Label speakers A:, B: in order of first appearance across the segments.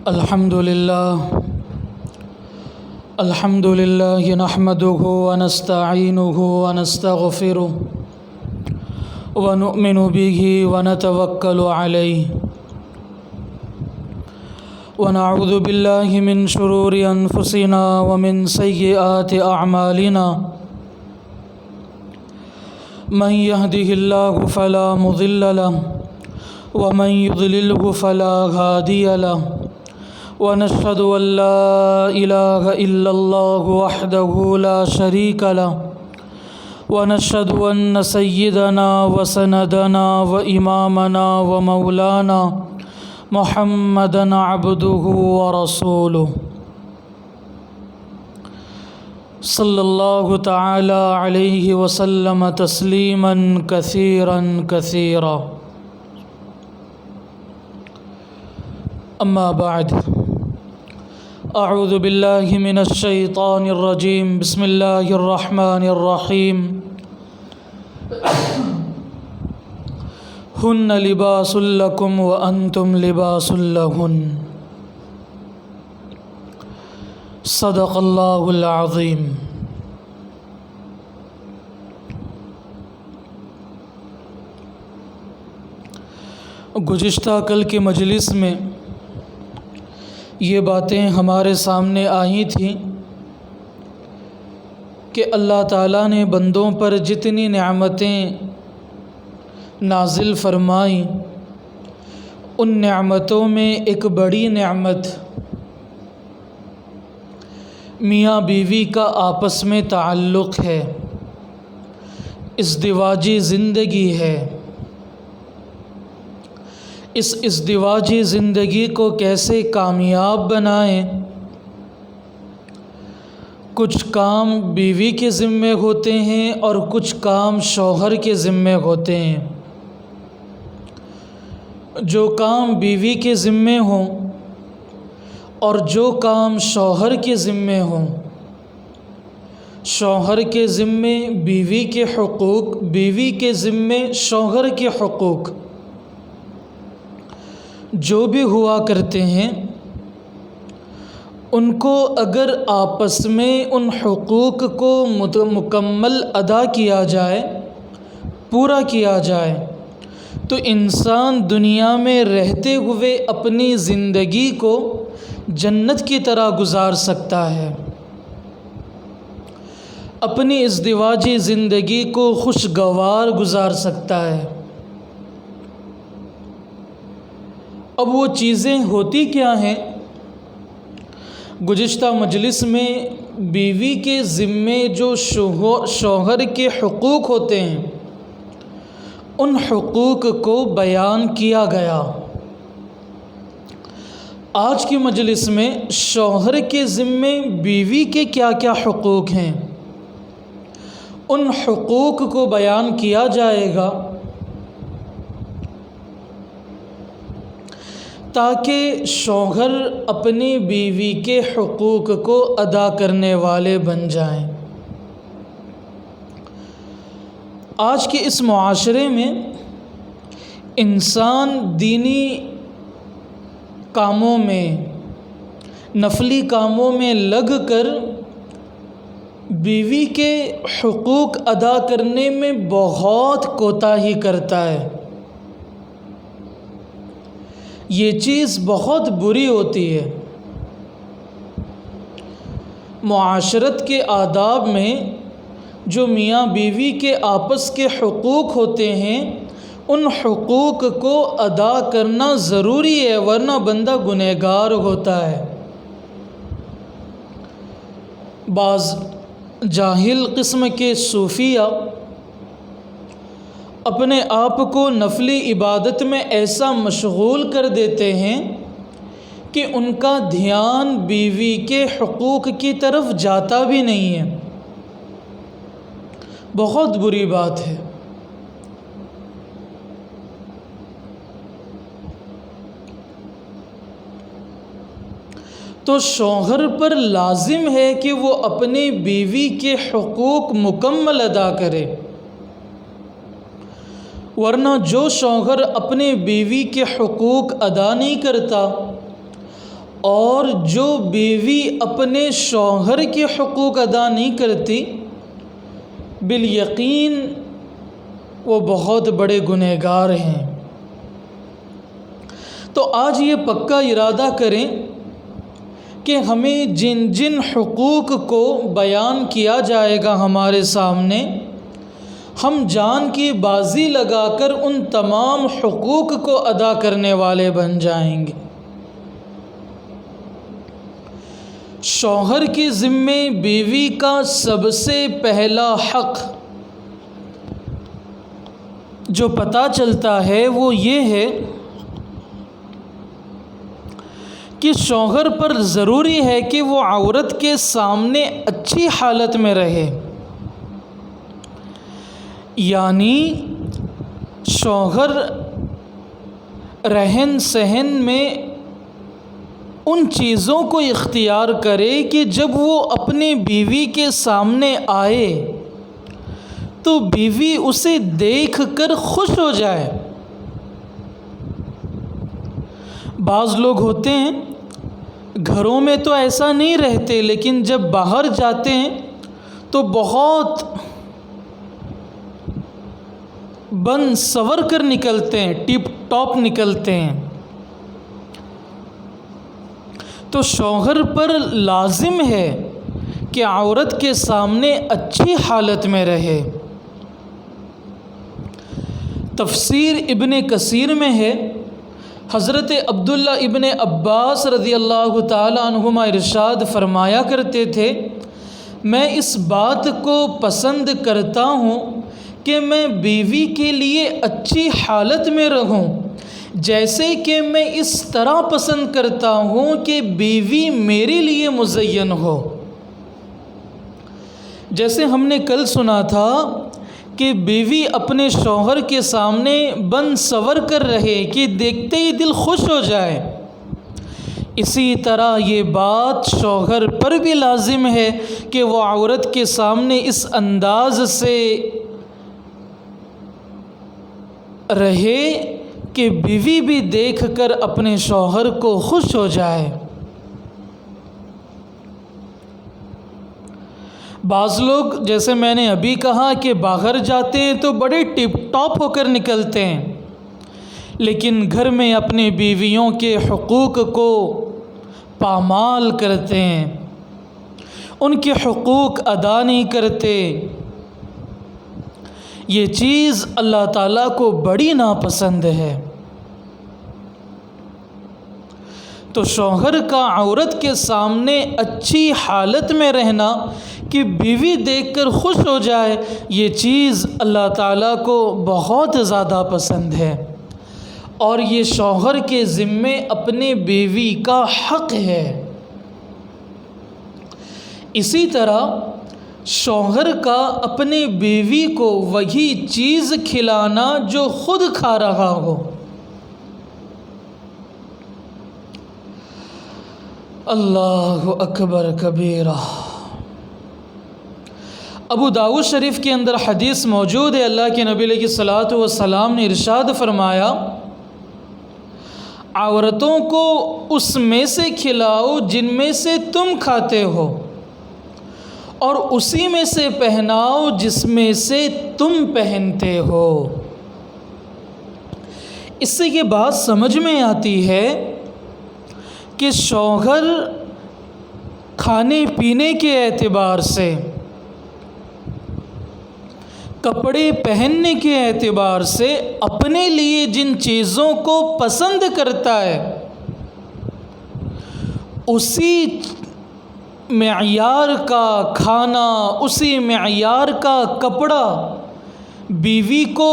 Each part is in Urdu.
A: الحمد لله نحمده ونستعينه ونستغفره ونؤمن به ونتوكل عليه ونعوذ بالله من شرور أنفسنا ومن سيئات أعمالنا من يهده الله فلا مضل له ومن يضلله فلا هادي له ونشهد أن لا إله إلا الله وحده لا شريك له ونشهد أن سيدنا وسندنا وإمامنا ومولانا محمدا عبده ورسوله صلى الله تعالى عليه وسلم تسليما كثيرا كثيرا. أما بعد، أعوذ بالله من الشيطان الرجيم. بسم الله الرحمن الرحيم. هن لباس لكم وأنتم لباس لهن. صدق اللہ العظیم. گزشتہ کل کے مجلس میں یہ باتیں ہمارے سامنے آئی تھیں کہ اللہ تعالیٰ نے بندوں پر جتنی نعمتیں نازل فرمائیں، ان نعمتوں میں ایک بڑی نعمت میاں بیوی کا آپس میں تعلق ہے، ازدواجی زندگی ہے. اس ازدواجی زندگی کو کیسے کامیاب بنائیں؟ کچھ کام بیوی کے ذمے ہوتے ہیں اور کچھ کام شوہر کے ذمے ہوتے ہیں. جو کام بیوی کے ذمے ہوں اور جو کام شوہر کے ذمے ہوں، شوہر کے ذمے بیوی کے حقوق، بیوی کے ذمے شوہر کے حقوق جو بھی ہوا کرتے ہیں، ان کو اگر آپس میں ان حقوق کو مکمل ادا کیا جائے، پورا کیا جائے، تو انسان دنیا میں رہتے ہوئے اپنی زندگی کو جنت کی طرح گزار سکتا ہے، اپنی ازدواجی زندگی کو خوشگوار گزار سکتا ہے. اب وہ چیزیں ہوتی کیا ہیں؟ گزشتہ مجلس میں بیوی کے ذمے جو شوہر کے حقوق ہوتے ہیں، ان حقوق کو بیان کیا گیا. آج کی مجلس میں شوہر کے ذمے بیوی کے کیا کیا حقوق ہیں، ان حقوق کو بیان کیا جائے گا تاکہ شوہر اپنی بیوی کے حقوق کو ادا کرنے والے بن جائیں. آج کے اس معاشرے میں انسان دینی کاموں میں، نفلی کاموں میں لگ کر بیوی کے حقوق ادا کرنے میں بہت کوتاہی کرتا ہے. یہ چیز بہت بری ہوتی ہے. معاشرت کے آداب میں جو میاں بیوی کے آپس کے حقوق ہوتے ہیں، ان حقوق کو ادا کرنا ضروری ہے، ورنہ بندہ گنہگار ہوتا ہے. بعض جاہل قسم کے صوفیہ اپنے آپ کو نفلی عبادت میں ایسا مشغول کر دیتے ہیں کہ ان کا دھیان بیوی کے حقوق کی طرف جاتا بھی نہیں ہے. بہت بری بات ہے. تو شوہر پر لازم ہے کہ وہ اپنی بیوی کے حقوق مکمل ادا کرے، ورنہ جو شوہر اپنے بیوی کے حقوق ادا نہیں کرتا، اور جو بیوی اپنے شوہر کے حقوق ادا نہیں کرتی بالیقین وہ بہت بڑے گنہگار ہیں۔ تو آج یہ پکا ارادہ کریں کہ ہمیں جن جن حقوق کو بیان کیا جائے گا ہمارے سامنے، ہم جان کی بازی لگا کر ان تمام حقوق کو ادا کرنے والے بن جائیں گے۔ شوہر کے ذمے بیوی کا سب سے پہلا حق جو پتہ چلتا ہے وہ یہ ہے کہ شوہر پر ضروری ہے کہ وہ عورت کے سامنے اچھی حالت میں رہے، یعنی شوہر رہن سہن میں ان چیزوں کو اختیار کرے کہ جب وہ اپنی بیوی کے سامنے آئے تو بیوی اسے دیکھ کر خوش ہو جائے۔ بعض لوگ ہوتے ہیں گھروں میں تو ایسا نہیں رہتے، لیکن جب باہر جاتے ہیں تو بہت بن سور کر نکلتے ہیں، ٹپ ٹاپ نکلتے ہیں۔ تو شوہر پر لازم ہے کہ عورت کے سامنے اچھی حالت میں رہے۔ تفسیر ابن کثیر میں ہے، حضرت عبداللہ ابن عباس رضی اللہ تعالی عنہما ارشاد فرمایا کرتے تھے، میں اس بات کو پسند کرتا ہوں کہ میں بیوی کے لیے اچھی حالت میں رہوں، جیسے کہ میں اس طرح پسند کرتا ہوں کہ بیوی میرے لیے مزین ہو۔ جیسے ہم نے کل سنا تھا کہ بیوی اپنے شوہر کے سامنے بن سور کر رہے کہ دیکھتے ہی دل خوش ہو جائے، اسی طرح یہ بات شوہر پر بھی لازم ہے کہ وہ عورت کے سامنے اس انداز سے رہے کہ بیوی بھی دیکھ کر اپنے شوہر کو خوش ہو جائے۔ بعض لوگ جیسے میں نے ابھی کہا کہ باہر جاتے ہیں تو بڑے ٹپ ٹاپ ہو کر نکلتے ہیں، لیکن گھر میں اپنی بیویوں کے حقوق کو پامال کرتے ہیں، ان کے حقوق ادا نہیں کرتے۔ یہ چیز اللہ تعالیٰ کو بڑی ناپسند ہے۔ تو شوہر کا عورت کے سامنے اچھی حالت میں رہنا کہ بیوی دیکھ کر خوش ہو جائے، یہ چیز اللہ تعالیٰ کو بہت زیادہ پسند ہے، اور یہ شوہر کے ذمے اپنے بیوی کا حق ہے۔ اسی طرح شوہر کا اپنے بیوی کو وہی چیز کھلانا جو خود کھا رہا ہو۔ اللہ اکبر کبیرہ۔ ابو داؤد شریف کے اندر حدیث موجود ہے، اللہ کے نبی علیہ الصلوۃ والسلام نے ارشاد فرمایا، عورتوں کو اس میں سے کھلاؤ جن میں سے تم کھاتے ہو، اور اسی میں سے پہناؤ جس میں سے تم پہنتے ہو۔ اس سے یہ بات سمجھ میں آتی ہے کہ شوہر کھانے پینے کے اعتبار سے، کپڑے پہننے کے اعتبار سے اپنے لیے جن چیزوں کو پسند کرتا ہے اسی معیار کا کھانا، اسی معیار کا کپڑا بیوی کو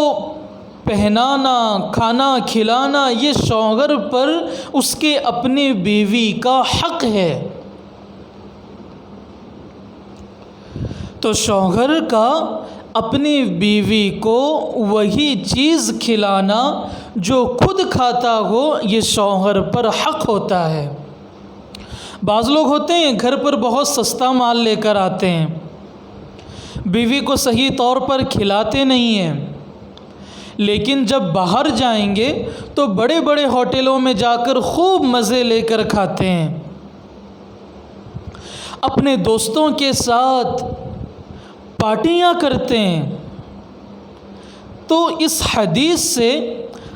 A: پہنانا، کھانا کھلانا، یہ شوہر پر اس کے اپنے بیوی کا حق ہے۔ تو شوہر کا اپنی بیوی کو وہی چیز کھلانا جو خود کھاتا ہو، یہ شوہر پر حق ہوتا ہے۔ بعض لوگ ہوتے ہیں گھر پر بہت سستا مال لے کر آتے ہیں، بیوی کو صحیح طور پر کھلاتے نہیں ہیں، لیکن جب باہر جائیں گے تو بڑے بڑے ہوٹلوں میں جا کر خوب مزے لے کر کھاتے ہیں، اپنے دوستوں کے ساتھ پارٹیاں کرتے ہیں۔ تو اس حدیث سے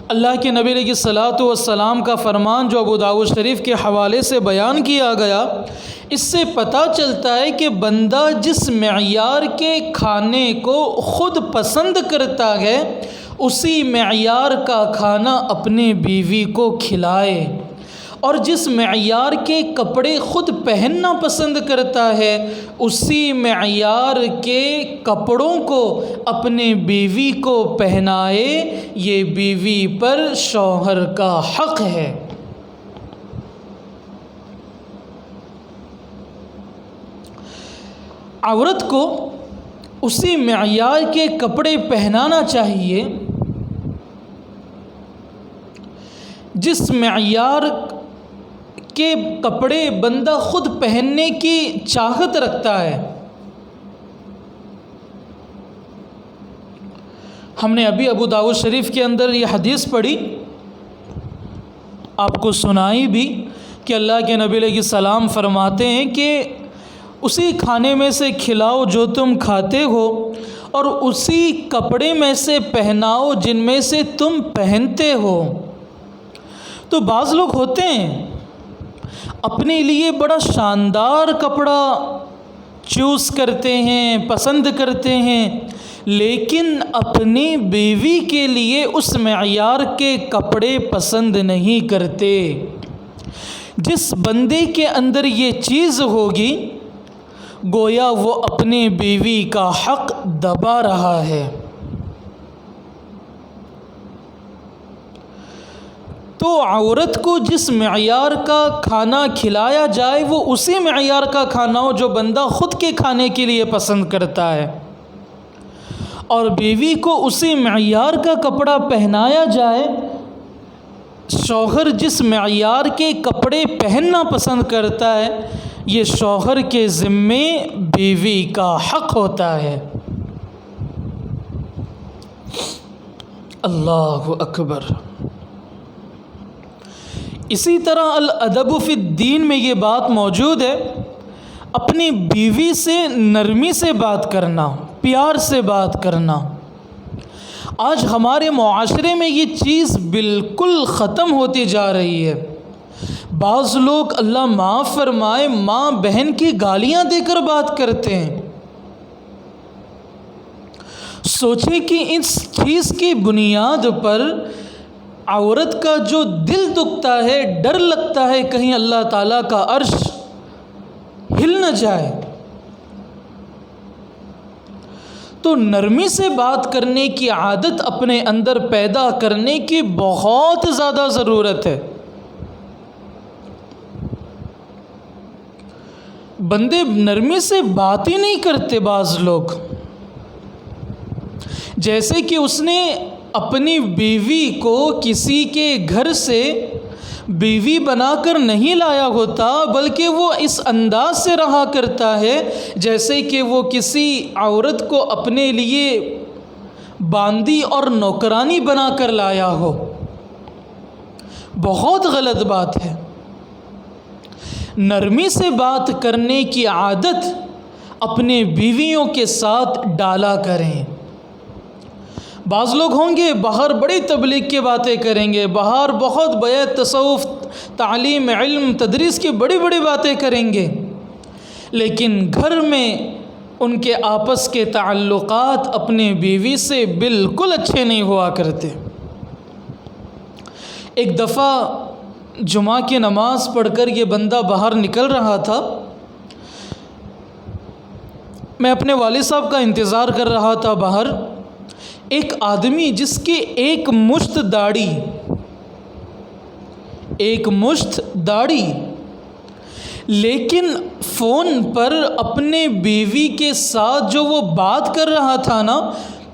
A: اللہ کے نبی علیہ الصلاۃ والسلام کا فرمان جو ابو داؤد شریف کے حوالے سے بیان کیا گیا، اس سے پتہ چلتا ہے کہ بندہ جس معیار کے کھانے کو خود پسند کرتا ہے اسی معیار کا کھانا اپنے بیوی کو کھلائے، اور جس معیار کے کپڑے خود پہننا پسند کرتا ہے اسی معیار کے کپڑوں کو اپنے بیوی کو پہنائے۔ یہ بیوی پر شوہر کا حق ہے۔ عورت کو اسی معیار کے کپڑے پہنانا چاہیے جس معیار کے کپڑے بندہ خود پہننے کی چاہت رکھتا ہے۔ ہم نے ابھی ابو داؤد شریف کے اندر یہ حدیث پڑھی، آپ کو سنائی بھی، کہ اللہ کے نبی علیہ السلام فرماتے ہیں کہ اسی کھانے میں سے کھلاؤ جو تم کھاتے ہو، اور اسی کپڑے میں سے پہناؤ جن میں سے تم پہنتے ہو۔ تو بعض لوگ ہوتے ہیں اپنے لیے بڑا شاندار کپڑا چوز کرتے ہیں، پسند کرتے ہیں، لیکن اپنی بیوی کے لیے اس معیار کے کپڑے پسند نہیں کرتے۔ جس بندے کے اندر یہ چیز ہوگی گویا وہ اپنی بیوی کا حق دبا رہا ہے۔ تو عورت کو جس معیار کا کھانا کھلایا جائے وہ اسی معیار کا کھانا ہو جو بندہ خود کے کھانے کے لیے پسند کرتا ہے، اور بیوی کو اسی معیار کا کپڑا پہنایا جائے۔ شوہر جس معیار کے کپڑے پہننا پسند کرتا ہے یہ شوہر کے ذمے بیوی کا حق ہوتا ہے۔ اللہ اکبر۔ اسی طرح الادب فی الدین میں یہ بات موجود ہے، اپنی بیوی سے نرمی سے بات کرنا، پیار سے بات کرنا۔ آج ہمارے معاشرے میں یہ چیز بالکل ختم ہوتی جا رہی ہے۔ بعض لوگ اللہ معاف فرمائے ماں بہن کی گالیاں دے کر بات کرتے ہیں۔ سوچیں کہ اس چیز کی بنیاد پر عورت کا جو دل دکھتا ہے، ڈر لگتا ہے کہیں اللہ تعالیٰ کا عرش ہل نہ جائے۔ تو نرمی سے بات کرنے کی عادت اپنے اندر پیدا کرنے کی بہت زیادہ ضرورت ہے۔ بندے نرمی سے بات ہی نہیں کرتے بعض لوگ، جیسے کہ اس نے اپنی بیوی کو کسی کے گھر سے بیوی بنا کر نہیں لایا ہوتا، بلکہ وہ اس انداز سے رہا کرتا ہے جیسے کہ وہ کسی عورت کو اپنے لیے باندی اور نوکرانی بنا کر لایا ہو۔ بہت غلط بات ہے۔ نرمی سے بات کرنے کی عادت اپنے بیویوں کے ساتھ ڈالا کریں۔ بعض لوگ ہوں گے باہر بڑی تبلیغ کی باتیں کریں گے، باہر بہت بیعت، تصوف، تعلیم، علم، تدریس کی بڑی بڑی باتیں کریں گے، لیکن گھر میں ان کے آپس کے تعلقات اپنے بیوی سے بالکل اچھے نہیں ہوا کرتے۔ ایک دفعہ جمعہ کی نماز پڑھ کر یہ بندہ باہر نکل رہا تھا، میں اپنے والد صاحب کا انتظار کر رہا تھا باہر۔ ایک آدمی جس کی ایک مشت داڑھی، لیکن فون پر اپنے بیوی کے ساتھ جو وہ بات کر رہا تھا نا،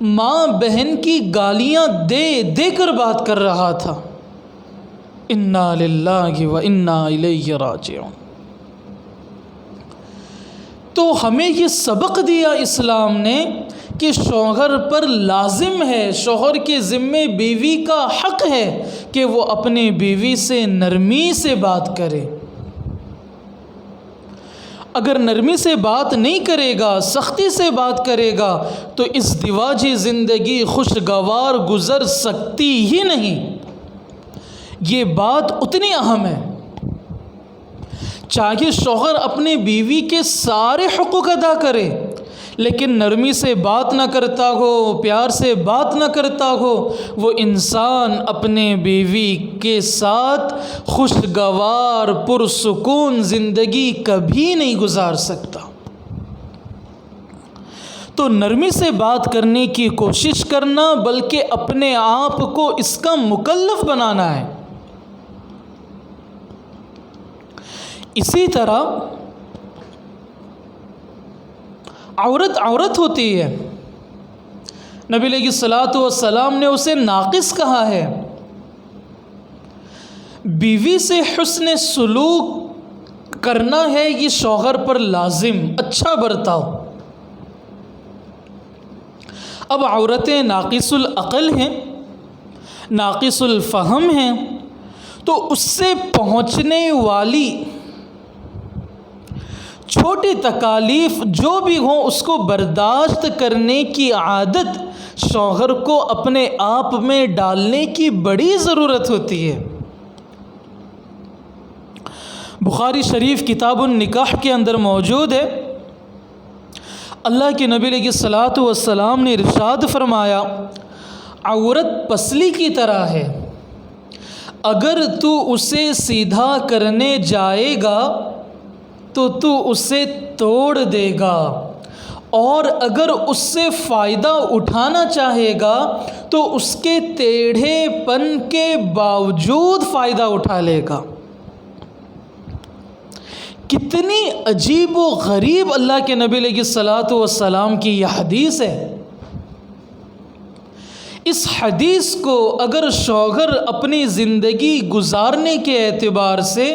A: ماں بہن کی گالیاں دے دے کر بات کر رہا تھا۔ انا للہ و انا الیہ راجعون۔ تو ہمیں یہ سبق دیا اسلام نے کہ شوہر پر لازم ہے، شوہر کے ذمے بیوی کا حق ہے کہ وہ اپنے بیوی سے نرمی سے بات کرے۔ اگر نرمی سے بات نہیں کرے گا، سختی سے بات کرے گا، تو اس دیواجی زندگی خوشگوار گزر سکتی ہی نہیں۔ یہ بات اتنی اہم ہے، چاہے شوہر اپنے بیوی کے سارے حقوق ادا کرے، لیکن نرمی سے بات نہ کرتا ہو، پیار سے بات نہ کرتا ہو، وہ انسان اپنے بیوی کے ساتھ خوشگوار پرسکون زندگی کبھی نہیں گزار سکتا۔ تو نرمی سے بات کرنے کی کوشش کرنا، بلکہ اپنے آپ کو اس کا مکلف بنانا ہے۔ اسی طرح عورت ہوتی ہے، نبی علیہ الصلوۃ والسلام نے اسے ناقص کہا ہے۔ بیوی سے حسن سلوک کرنا ہے یہ شوہر پر لازم، اچھا برتاؤ۔ اب عورتیں ناقص العقل ہیں، ناقص الفہم ہیں، تو اس سے پہنچنے والی چھوٹی تکالیف جو بھی ہوں اس کو برداشت کرنے کی عادت شوہر کو اپنے آپ میں ڈالنے کی بڑی ضرورت ہوتی ہے۔ بخاری شریف کتاب النکاح کے اندر موجود ہے، اللہ کے نبی علیہ الصلوۃ والسلام نے ارشاد فرمایا، عورت پسلی کی طرح ہے، اگر تو اسے سیدھا کرنے جائے گا تو اسے توڑ دے گا، اور اگر اس سے فائدہ اٹھانا چاہے گا تو اس کے ٹیڑھے پن کے باوجود فائدہ اٹھا لے گا۔ کتنی عجیب و غریب اللہ کے نبی علیہ الصلوۃ والسلام کی یہ حدیث ہے۔ اس حدیث کو اگر شوہر اپنی زندگی گزارنے کے اعتبار سے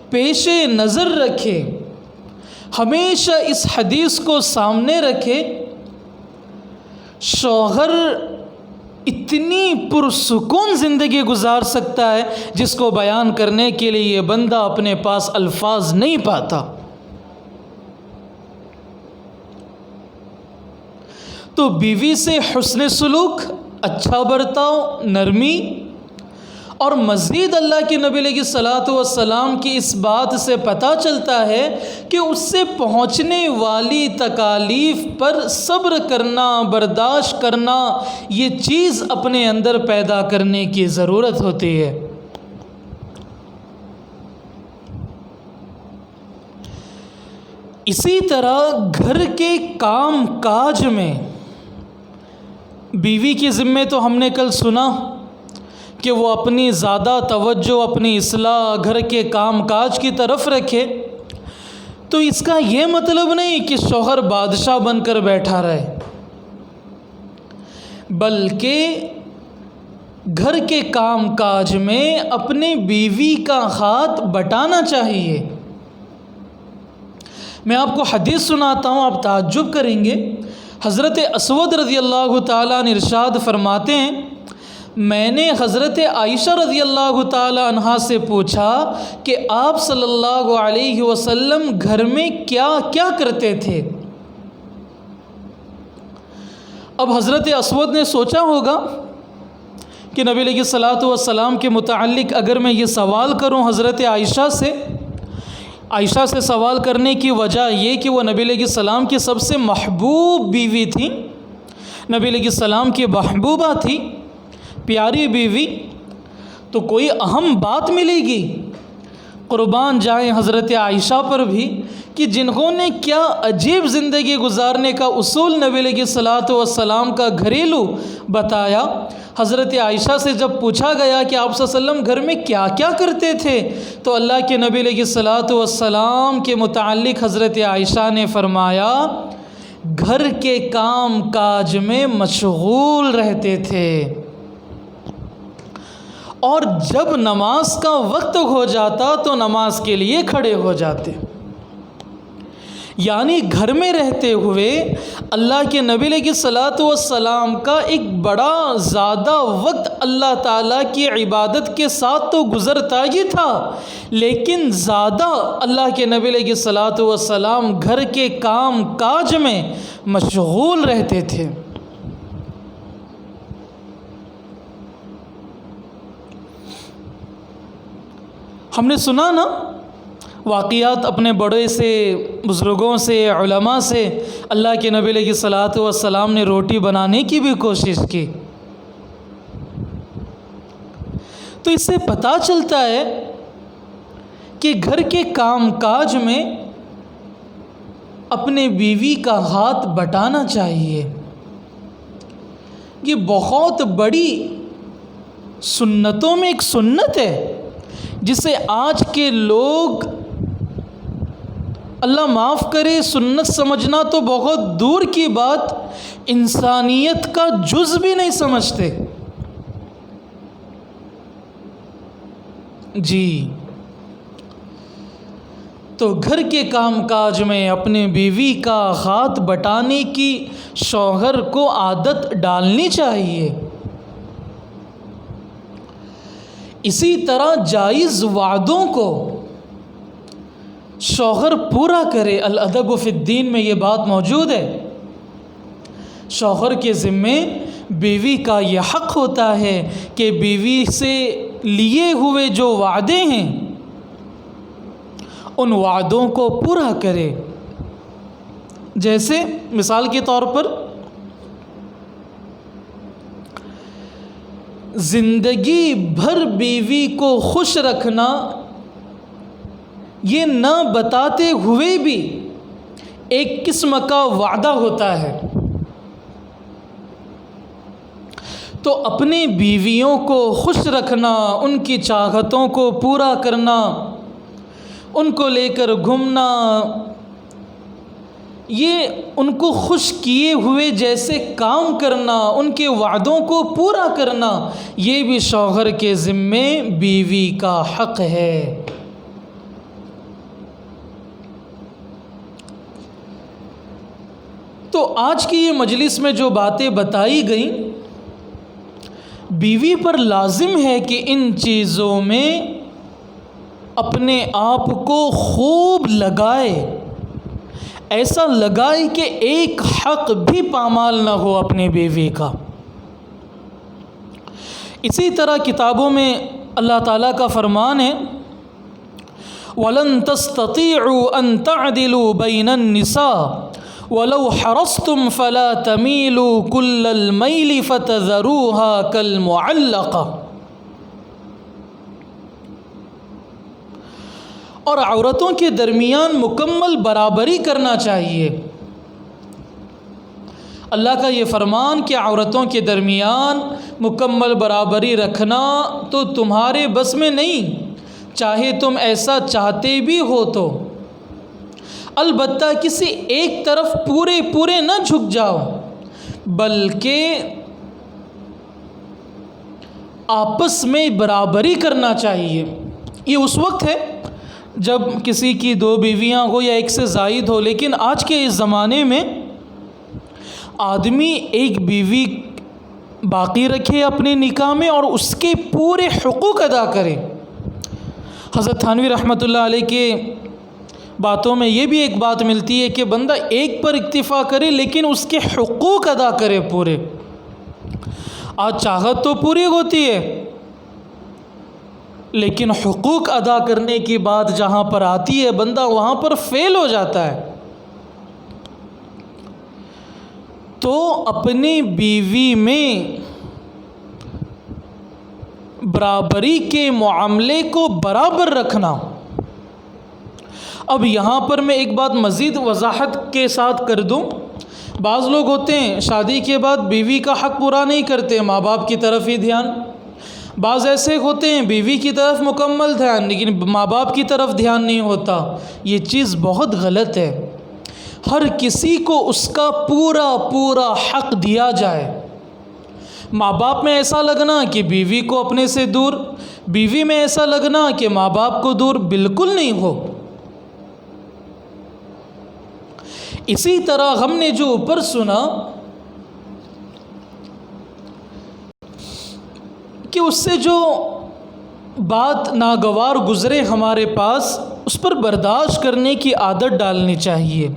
A: پیش نظر رکھے، ہمیشہ اس حدیث کو سامنے رکھے، شوہر اتنی پرسکون زندگی گزار سکتا ہے جس کو بیان کرنے کے لیے یہ بندہ اپنے پاس الفاظ نہیں پاتا۔ تو بیوی سے حسن سلوک، اچھا برتاؤ، نرمی، اور مزید اللہ کے نبی علیہ الصلوۃ والسلام کی اس بات سے پتہ چلتا ہے کہ اس سے پہنچنے والی تکالیف پر صبر کرنا، برداشت کرنا، یہ چیز اپنے اندر پیدا کرنے کی ضرورت ہوتی ہے۔ اسی طرح گھر کے کام کاج میں بیوی کے ذمے تو ہم نے کل سنا کہ وہ اپنی زیادہ توجہ اپنی اصلاح، گھر کے کام کاج کی طرف رکھے، تو اس کا یہ مطلب نہیں کہ شوہر بادشاہ بن کر بیٹھا رہے، بلکہ گھر کے کام کاج میں اپنے بیوی کا ہاتھ بٹانا چاہیے۔ میں آپ کو حدیث سناتا ہوں، آپ تعجب کریں گے۔ حضرت اسود رضی اللہ تعالیٰ عنہ ارشاد فرماتے ہیں، میں نے حضرت عائشہ رضی اللہ تعالیٰ عنہا سے پوچھا کہ آپ صلی اللہ علیہ وسلم گھر میں کیا کیا کرتے تھے؟ اب حضرت اسود نے سوچا ہوگا کہ نبی علیہ الصلوۃ والسلام کے متعلق اگر میں یہ سوال کروں حضرت عائشہ سے سوال کرنے کی وجہ یہ کہ وہ نبی علیہ السلام کی سب سے محبوب بیوی تھی، نبی علیہ السلام کی محبوبہ تھی، پیاری بیوی، تو کوئی اہم بات ملے گی۔ قربان جائیں حضرت عائشہ پر بھی کہ جنہوں نے کیا عجیب زندگی گزارنے کا اصول نبی علیہ الصلوۃ والسلام کا گھریلو بتایا۔ حضرت عائشہ سے جب پوچھا گیا کہ آپ صلی اللہ علیہ وسلم گھر میں کیا کیا کرتے تھے، تو اللہ کے نبی علیہ الصلوۃ والسلام کے متعلق حضرت عائشہ نے فرمایا، گھر کے کام کاج میں مشغول رہتے تھے، اور جب نماز کا وقت ہو جاتا تو نماز کے لیے کھڑے ہو جاتے۔ یعنی گھر میں رہتے ہوئے اللہ کے نبی علیہ الصلوۃ والسلام کا ایک بڑا زیادہ وقت اللہ تعالیٰ کی عبادت کے ساتھ تو گزرتا ہی تھا، لیکن زیادہ اللہ کے نبی علیہ الصلوۃ والسلام گھر کے کام کاج میں مشغول رہتے تھے۔ ہم نے سنا نا واقعات اپنے بڑے سے، بزرگوں سے، علماء سے، اللہ کے نبی علیہ الصلوۃ والسلام نے روٹی بنانے کی بھی کوشش کی۔ تو اس سے پتہ چلتا ہے کہ گھر کے کام کاج میں اپنے بیوی کا ہاتھ بٹانا چاہیے۔ یہ بہت بڑی سنتوں میں ایک سنت ہے، جسے آج کے لوگ، اللہ معاف کرے، سنت سمجھنا تو بہت دور کی بات، انسانیت کا جز بھی نہیں سمجھتے۔ جی، تو گھر کے کام کاج میں اپنے بیوی کا ہاتھ بٹانے کی شوہر کو عادت ڈالنی چاہیے۔ اسی طرح جائز وعدوں کو شوہر پورا کرے۔ الادب فی الدین میں یہ بات موجود ہے۔ شوہر کے ذمے بیوی کا یہ حق ہوتا ہے کہ بیوی سے لیے ہوئے جو وعدے ہیں ان وعدوں کو پورا کرے۔ جیسے مثال کے طور پر زندگی بھر بیوی کو خوش رکھنا، یہ نہ بتاتے ہوئے بھی ایک قسم کا وعدہ ہوتا ہے۔ تو اپنے بیویوں کو خوش رکھنا، ان کی چاہتوں کو پورا کرنا، ان کو لے کر گھومنا، یہ ان کو خوش کیے ہوئے جیسے کام کرنا، ان کے وعدوں کو پورا کرنا، یہ بھی شوہر کے ذمے بیوی کا حق ہے۔ تو آج کی یہ مجلس میں جو باتیں بتائی گئیں، بیوی پر لازم ہے کہ ان چیزوں میں اپنے آپ کو خوب لگائے، ایسا لگائے کہ ایک حق بھی پامال نہ ہو اپنی بیوی کا۔ اسی طرح کتابوں میں اللہ تعالیٰ کا فرمان ہے وَلَن تَسْتَطِيعُوا أَن تَعْدِلُوا بَيْنَ النِّسَاءِ وَلَوْ حَرَصْتُمْ فَلَا تَمِيلُوا كُلَّ الْمَيْلِ فَتَذَرُوهَا كَالْمُعَلَّقَةِ۔ اور عورتوں کے درمیان مکمل برابری کرنا چاہیے۔ اللہ کا یہ فرمان کہ عورتوں کے درمیان مکمل برابری رکھنا تو تمہارے بس میں نہیں، چاہے تم ایسا چاہتے بھی ہو تو، البتہ کسی ایک طرف پورے نہ جھک جاؤ، بلکہ آپس میں برابری کرنا چاہیے۔ یہ اس وقت ہے جب کسی کی دو بیویاں ہو یا ایک سے زائد ہو، لیکن آج کے اس زمانے میں آدمی ایک بیوی باقی رکھے اپنے نکاح میں اور اس کے پورے حقوق ادا کرے۔ حضرت تھانوی رحمۃ اللہ علیہ کے باتوں میں یہ بھی ایک بات ملتی ہے کہ بندہ ایک پر اکتفا کرے لیکن اس کے حقوق ادا کرے پورے۔ آج چاہت تو پوری ہوتی ہے لیکن حقوق ادا کرنے کی بات جہاں پر آتی ہے بندہ وہاں پر فیل ہو جاتا ہے۔ تو اپنی بیوی میں برابری کے معاملے کو برابر رکھنا۔ اب یہاں پر میں ایک بات مزید وضاحت کے ساتھ کر دوں۔ بعض لوگ ہوتے ہیں شادی کے بعد بیوی کا حق پورا نہیں کرتے، ماں باپ کی طرف ہی دھیان۔ بعض ایسے ہوتے ہیں بیوی کی طرف مکمل دھیان لیکن ماں باپ کی طرف دھیان نہیں ہوتا۔ یہ چیز بہت غلط ہے۔ ہر کسی کو اس کا پورا حق دیا جائے۔ ماں باپ میں ایسا لگنا کہ بیوی کو اپنے سے دور، بیوی میں ایسا لگنا کہ ماں باپ کو دور، بالکل نہیں ہو۔ اسی طرح ہم نے جو اوپر سنا کہ اس سے جو بات ناگوار گزرے ہمارے پاس، اس پر برداشت کرنے کی عادت ڈالنی چاہیے۔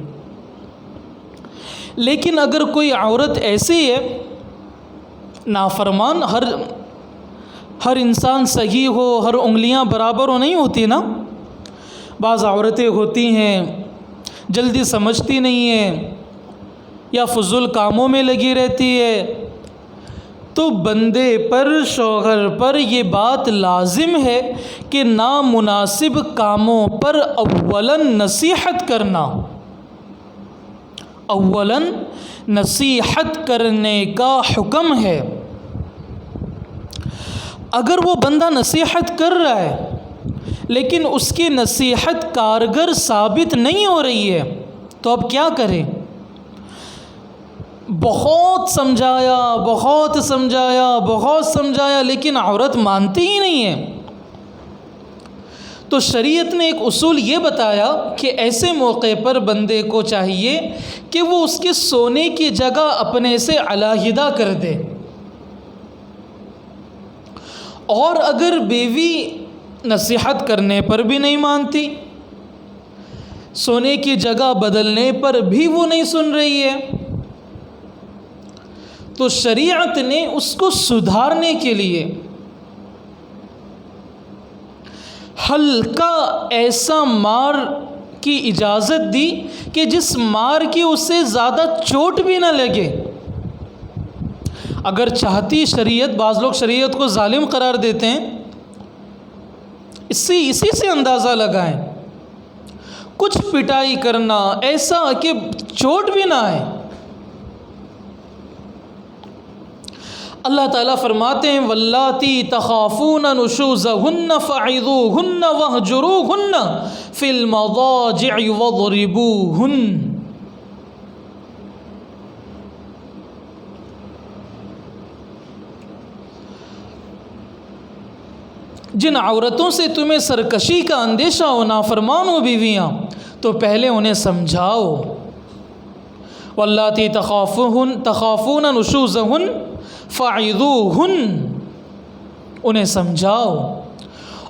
A: لیکن اگر کوئی عورت ایسی ہے، نافرمان، ہر انسان صحیح ہو، ہر انگلیاں برابر ہو نہیں ہوتی نا، بعض عورتیں ہوتی ہیں جلدی سمجھتی نہیں ہیں یا فضول کاموں میں لگی رہتی ہے، تو بندے پر، شوہر پر یہ بات لازم ہے کہ نامناسب کاموں پر اولاً نصیحت کرنا، اولاً نصیحت کرنے کا حکم ہے۔ اگر وہ بندہ نصیحت کر رہا ہے لیکن اس کی نصیحت کارگر ثابت نہیں ہو رہی ہے تو اب کیا کریں؟ بہت سمجھایا لیکن عورت مانتی ہی نہیں ہے، تو شریعت نے ایک اصول یہ بتایا کہ ایسے موقع پر بندے کو چاہیے کہ وہ اس کے سونے کی جگہ اپنے سے علیحدہ کر دے، اور اگر بیوی نصیحت کرنے پر بھی نہیں مانتی، سونے کی جگہ بدلنے پر بھی وہ نہیں سن رہی ہے، تو شریعت نے اس کو سدھارنے کے لیے ہلکا ایسا مار کی اجازت دی کہ جس مار کی اسے زیادہ چوٹ بھی نہ لگے۔ اگر چاہتی شریعت، بعض لوگ شریعت کو ظالم قرار دیتے ہیں، اسی سے اندازہ لگائیں، کچھ پٹائی کرنا ایسا کہ چوٹ بھی نہ آئے۔ اللہ تعالیٰ فرماتے ہیں واللاتی تخافون نشوزہن فعظوہن واہجروہن فی المضاجع واضربوہن۔ جن عورتوں سے تمہیں سرکشی کا اندیشہ ہو، نافرمان ہو بیویاں، تو پہلے انہیں سمجھاؤ۔ واللاتی تخافون نشوزہن فعظوہن، انہیں سمجھاؤ،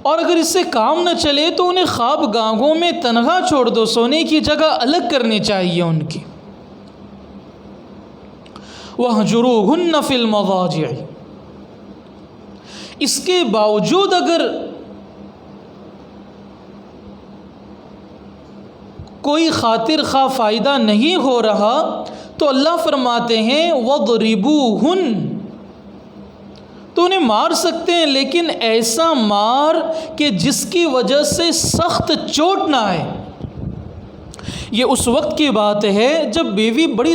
A: اور اگر اس سے کام نہ چلے تو انہیں خواب گاہوں میں تنہا چھوڑ دو، سونے کی جگہ الگ کرنی چاہیے ان کی۔ وَاهْجُرُوهُنَّ فِي الْمَضَاجِعِ، اس کے باوجود اگر کوئی خاطر خواہ فائدہ نہیں ہو رہا تو اللہ فرماتے ہیں وَاضْرِبُوهُنَّ، تو انہیں مار سکتے ہیں، لیکن ایسا مار کہ جس کی وجہ سے سخت چوٹ نہ آئے۔ یہ اس وقت کی بات ہے جب بیوی بڑی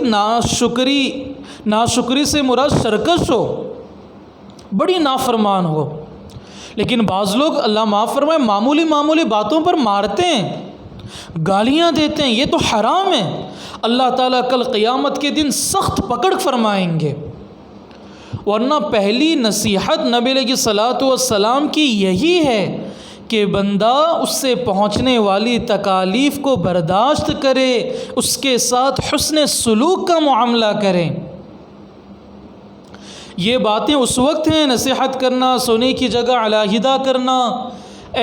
A: ناشکری سے مراد سرکش ہو، بڑی نافرمان ہو، لیکن بعض لوگ اللہ معاف فرمائے معمولی باتوں پر مارتے ہیں، گالیاں دیتے ہیں، یہ تو حرام ہے۔ اللہ تعالیٰ کل قیامت کے دن سخت پکڑ فرمائیں گے، ورنہ پہلی نصیحت نبی علیہ الصلوۃ والسلام کی یہی ہے کہ بندہ اس سے پہنچنے والی تکالیف کو برداشت کرے، اس کے ساتھ حسن سلوک کا معاملہ کرے۔ یہ باتیں اس وقت ہیں، نصیحت کرنا، سونے کی جگہ علیحدہ کرنا،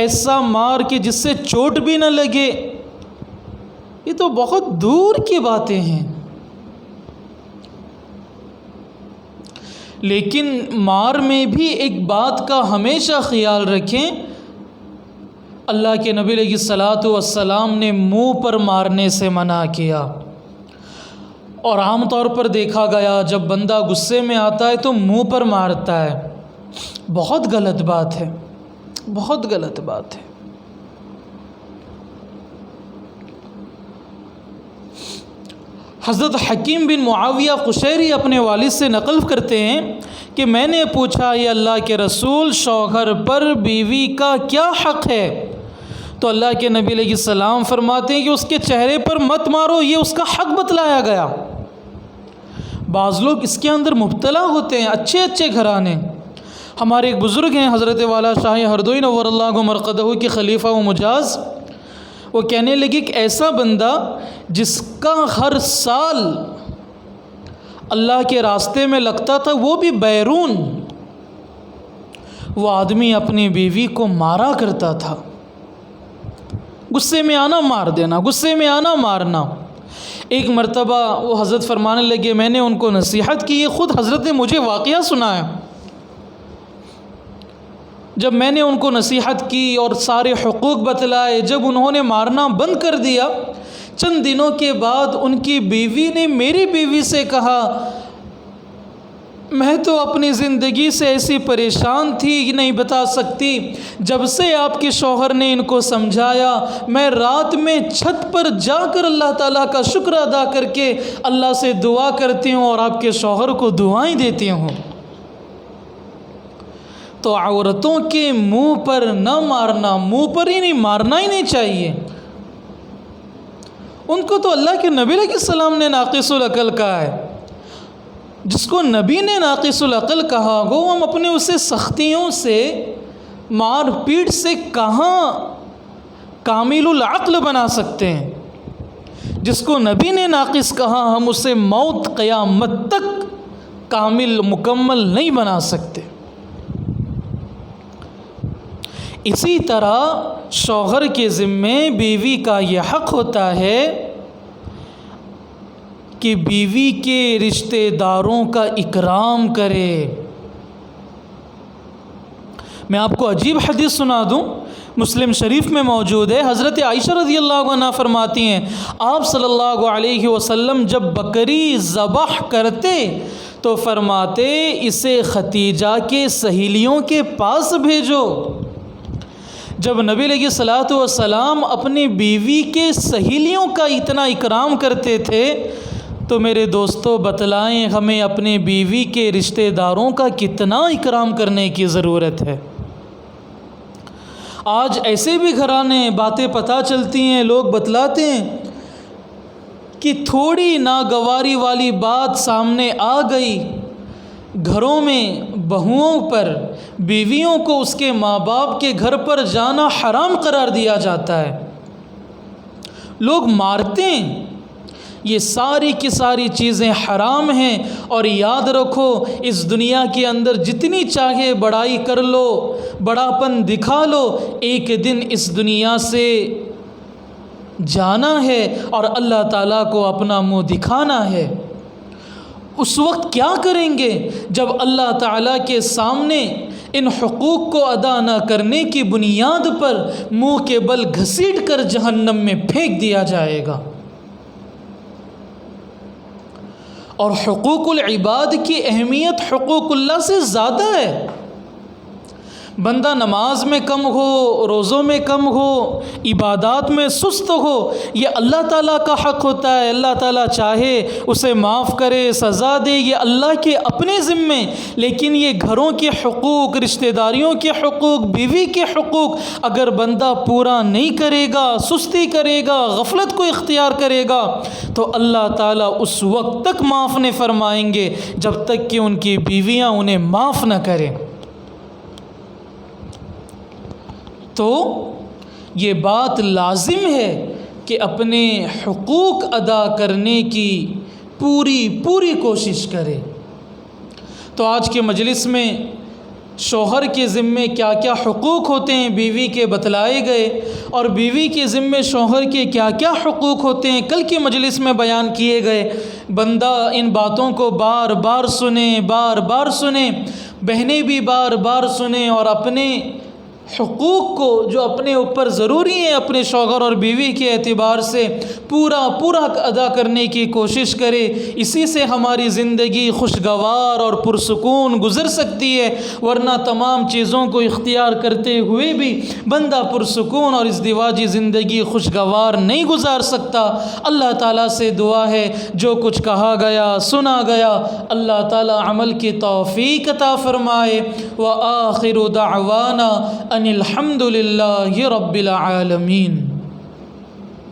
A: ایسا مار کہ جس سے چوٹ بھی نہ لگے، یہ تو بہت دور کی باتیں ہیں۔ لیکن مار میں بھی ایک بات کا ہمیشہ خیال رکھیں، اللہ کے نبی علیہ الصلوۃ والسلام نے منہ پر مارنے سے منع کیا، اور عام طور پر دیکھا گیا جب بندہ غصے میں آتا ہے تو منہ پر مارتا ہے۔ بہت غلط بات ہے، بہت غلط بات ہے۔ حضرت حکیم بن معاویہ قشیری اپنے والد سے نقل کرتے ہیں کہ میں نے پوچھا یا اللہ کے رسول، شوہر پر بیوی کا کیا حق ہے؟ تو اللہ کے نبی علیہ السلام فرماتے ہیں کہ اس کے چہرے پر مت مارو، یہ اس کا حق بتلایا گیا۔ بعض لوگ اس کے اندر مبتلا ہوتے ہیں، اچھے گھرانے۔ ہمارے ایک بزرگ ہیں حضرت والا شاہ ہردوئی نور اللہ مرقدہ کے خلیفہ و مجاز، وہ کہنے لگی کہ ایسا بندہ جس کا ہر سال اللہ کے راستے میں لگتا تھا وہ بھی بیرون، وہ آدمی اپنی بیوی کو مارا کرتا تھا، غصے میں آنا مار دینا، غصے میں آنا مارنا۔ ایک مرتبہ وہ حضرت فرمانے لگے میں نے ان کو نصیحت کی، یہ خود حضرت نے مجھے واقعہ سنایا۔ جب میں نے ان کو نصیحت کی اور سارے حقوق بتلائے، جب انہوں نے مارنا بند کر دیا، چند دنوں کے بعد ان کی بیوی نے میری بیوی سے کہا میں تو اپنی زندگی سے ایسی پریشان تھی کہ نہیں بتا سکتی، جب سے آپ کے شوہر نے ان کو سمجھایا میں رات میں چھت پر جا کر اللہ تعالیٰ کا شکر ادا کر کے اللہ سے دعا کرتی ہوں اور آپ کے شوہر کو دعائیں دیتی ہوں۔ تو عورتوں کے منہ پر نہ مارنا، منہ پر ہی نہیں مارنا ہی نہیں چاہیے۔ ان کو تو اللہ کے نبی علیہ السلام نے ناقص العقل کہا ہے، جس کو نبی نے ناقص العقل کہا ہو ہم اپنے اسے سختیوں سے، مار پیٹ سے کہاں کامل العقل بنا سکتے ہیں؟ جس کو نبی نے ناقص کہا ہم اسے موت قیامت تک کامل مکمل نہیں بنا سکتے۔ اسی طرح شوہر کے ذمے بیوی کا یہ حق ہوتا ہے کہ بیوی کے رشتہ داروں کا اکرام کرے۔ میں آپ کو عجیب حدیث سنا دوں، مسلم شریف میں موجود ہے، حضرت عائشہ رضی اللہ عنہ فرماتی ہیں آپ صلی اللہ علیہ وسلم جب بکری ذبح کرتے تو فرماتے اسے ختیجہ کے سہیلیوں کے پاس بھیجو۔ جب نبی علیہ الصلوۃ والسلام اپنی بیوی کے سہیلیوں کا اتنا اکرام کرتے تھے تو میرے دوستو بتلائیں ہمیں اپنے بیوی کے رشتہ داروں کا کتنا اکرام کرنے کی ضرورت ہے۔ آج ایسے بھی گھرانے باتیں پتہ چلتی ہیں، لوگ بتلاتے ہیں کہ تھوڑی ناگواری والی بات سامنے آ گئی، گھروں میں بہوؤں پر، بیویوں کو اس کے ماں باپ کے گھر پر جانا حرام قرار دیا جاتا ہے، لوگ مارتے ہیں۔ یہ ساری کی ساری چیزیں حرام ہیں، اور یاد رکھو اس دنیا کے اندر جتنی چاہے بڑائی کر لو، بڑاپن دکھا لو، ایک دن اس دنیا سے جانا ہے اور اللہ تعالیٰ کو اپنا منہ دکھانا ہے۔ اس وقت کیا کریں گے جب اللہ تعالیٰ کے سامنے ان حقوق کو ادا نہ کرنے کی بنیاد پر منہ کے بل گھسیٹ کر جہنم میں پھینک دیا جائے گا۔ اور حقوق العباد کی اہمیت حقوق اللہ سے زیادہ ہے۔ بندہ نماز میں کم ہو، روزوں میں کم ہو، عبادات میں سست ہو، یہ اللہ تعالیٰ کا حق ہوتا ہے۔ اللہ تعالیٰ چاہے اسے معاف کرے، سزا دے، یہ اللہ کے اپنے ذمے، لیکن یہ گھروں کے حقوق، رشتہ داریوں کے حقوق، بیوی کے حقوق اگر بندہ پورا نہیں کرے گا، سستی کرے گا، غفلت کو اختیار کرے گا تو اللہ تعالیٰ اس وقت تک معاف نہیں فرمائیں گے جب تک کہ ان کی بیویاں انہیں معاف نہ کریں۔ تو یہ بات لازم ہے کہ اپنے حقوق ادا کرنے کی پوری کوشش کرے۔ تو آج کے مجلس میں شوہر کے ذمے کیا کیا حقوق ہوتے ہیں بیوی کے بتلائے گئے، اور بیوی کے ذمے شوہر کے کیا کیا حقوق ہوتے ہیں کل کی مجلس میں بیان کیے گئے۔ بندہ ان باتوں کو بار بار سنیں، بہنیں بھی بار بار سنیں، اور اپنے حقوق کو جو اپنے اوپر ضروری ہیں اپنے شوہر اور بیوی کے اعتبار سے پورا ادا کرنے کی کوشش کرے۔ اسی سے ہماری زندگی خوشگوار اور پرسکون گزر سکتی ہے، ورنہ تمام چیزوں کو اختیار کرتے ہوئے بھی بندہ پرسکون اور ازدواجی زندگی خوشگوار نہیں گزار سکتا۔ اللہ تعالیٰ سے دعا ہے جو کچھ کہا گیا سنا گیا اللہ تعالیٰ عمل کی توفیق عطا فرمائے۔ وآخر دعوانا ان الحمد للہ رب العالمین۔